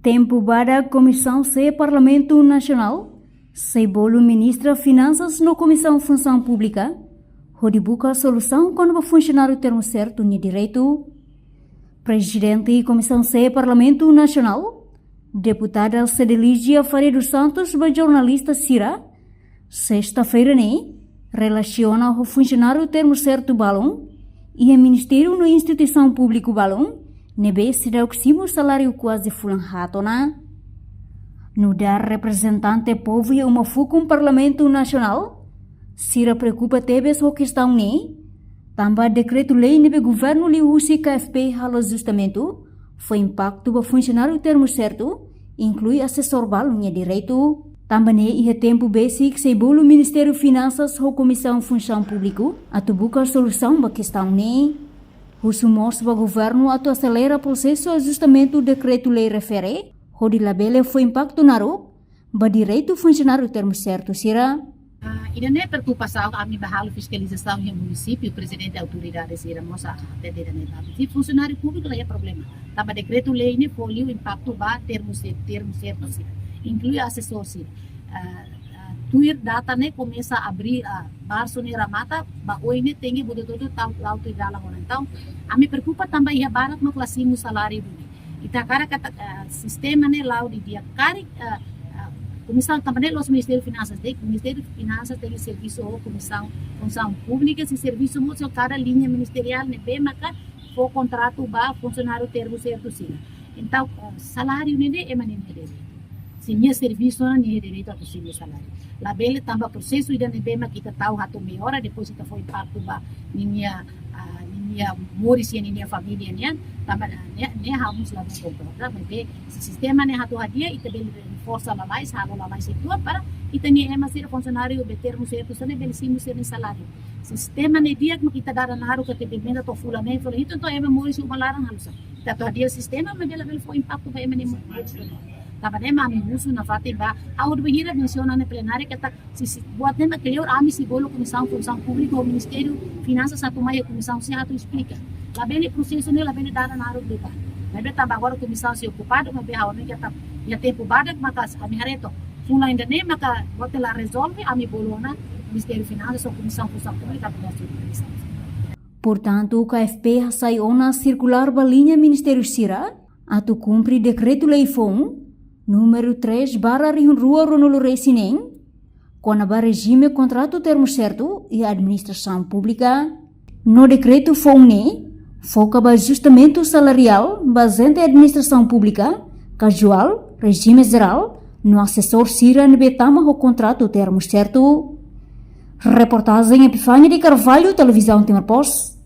tempo para a Comissão C Parlamento Nacional, Cebolo ministra Finanças na Comissão Função Pública, onde busca a solução quando vai funcionar o termo certo no direito. Presidente da Comissão C Parlamento Nacional, deputada Cedeligia Faria dos Santos, e jornalista Cira, sexta-feira, relaciona o funcionário o termo certo balão e o Ministério na instituição pública balão, nebe será o salário quase fulanhato na. No dar representante povo e uma fucum Parlamento Nacional, Cira preocupa tebe a questão também decreto-lei nebe governo li usi KFP halo ajustamento, foi impacto para funcionar o termo certo, inclui assessor balão e direito. Também e tempo basic se bolo Ministério Finanças ou Comissão Função Pública a buscar solução para questão o sumos para governo a acelera o processo de ajustamento do decreto-lei refere, onde labele foi impacto na para direito funcionar o termo certo, Cira. Ainda não é preocupação a minha barra fiscalização no município, o presidente da autoridade Cira moça atender a neta. Se funcionário público é problema. Tava decreto-lei ne foi o impacto para termo certo, Cira. Inclui assessor Cira. Tuir data ne começa a abrir março ne ramata, ba oi ne tem bude todo tal autoridade lá então. A me preocupa também a barat no classinho salário dele. Ita cara kata sistema ne lá de dia cari comissão também os Ministério Finanças tem Ministério Finanças tem serviço ou comissão função pública esse serviço muito cada linha ministerial ne bem maca for contrato ba funcionário termo certo sim. Então salário ne é maneira se minha serviço não é direito a possível salário. Lá bele também processo ainda nem bem mas kita tahu hatu melhora depois kita foi impacto ba minha moris e minha família né também né harus lá no programa mas esse sistema né hatu hadia e também força lá mais halo lá mais itu para e também é mais funcionário de termo certo só né bele sim ser salário sistema né dia que kita dar na que te benda to fulane fulane então é moris o malaran halusa kita hadia sistema mas bele foi impacto ba emane Tabane mami uso na fati ba ao behira menciona na plenária que tá se buat nem aquele ami se bolo comissão função pública ou ministério finanças a tomar a comissão se ato explica lá bem processo ne lá bem dar na área dele mas bem tamba agora comissão se ocupado mas bem a hora que tá já tempo badak makas ami hareto fula ainda nem maka bote lá resolve ami bolona ministério finanças ou comissão função pública para comissão. Portanto, o KFP saiu na circular ba linha Ministério Cira a tu cumprir decreto-lei FON número 3 barra Rua Ronolo Reisinem, com a regime contrato termo certo e administração pública. No decreto FONE, foca ba ajustamento salarial baseado em administração pública, casual, regime geral, no assessor Cira nebetama o contrato termo certo. Reportagem Epifânia de Carvalho, Televisão Timor Post.